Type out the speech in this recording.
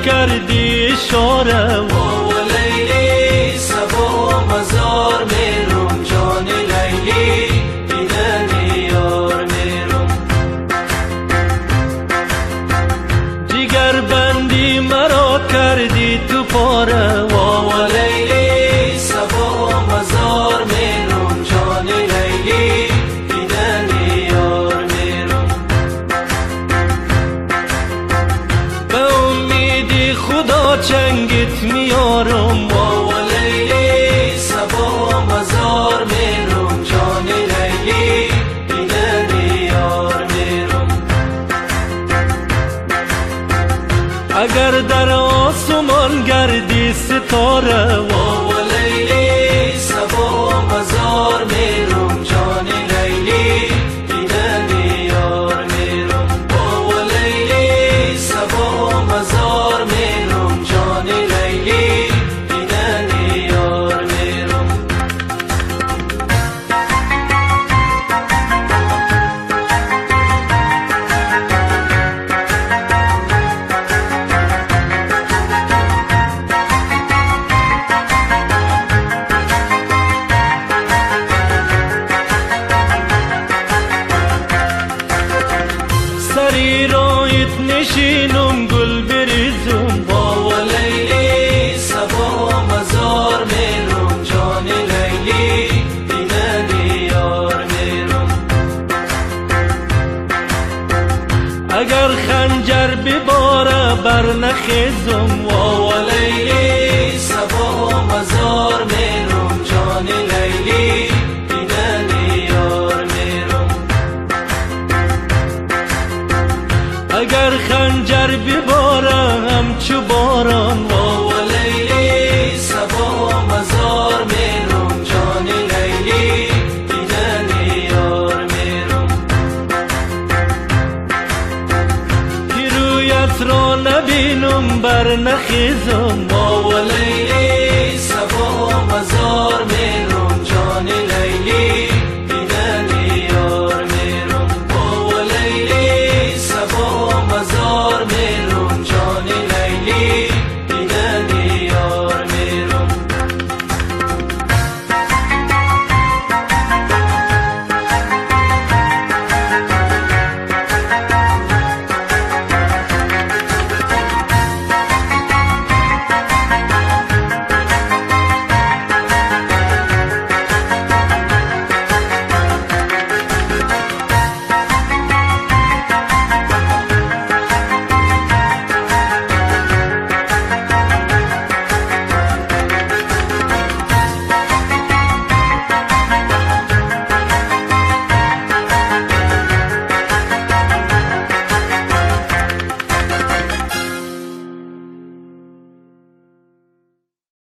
کردی اشاره و لیلی صبا مزار میرم جان لیلی دیدن یار میرم جگر بندی مرا کردی تو پاره و لیلی صبا مزار میرم جان لیلی دیدن یار میرم به امیدی خدا چنگت میارم و لیلی صبا مزار میرم جان لیلی دیدن یار میرم اگر در آسمان گردی ستاره و لیلی صبا مزار میرم جان لیلی دیدن یار میرم و لیلی صبا مزار میرم جان لیلی دیدن یار میرم سری رایت نشینم گل بریزم و لیلی صبا مزار میرم جان لیلی دیدن یار میرم اگر خنجر بباره بر نخیزم و لیلی صبا مزار میرم جان لیلی دیدن یار میرم اگر خنجر بباره همچو باران و لیلی صبا مزار میرم جان لیلی دیدن یار میرم که رویت را نبینم بر نخیزم و لیلی صبا مزار میرم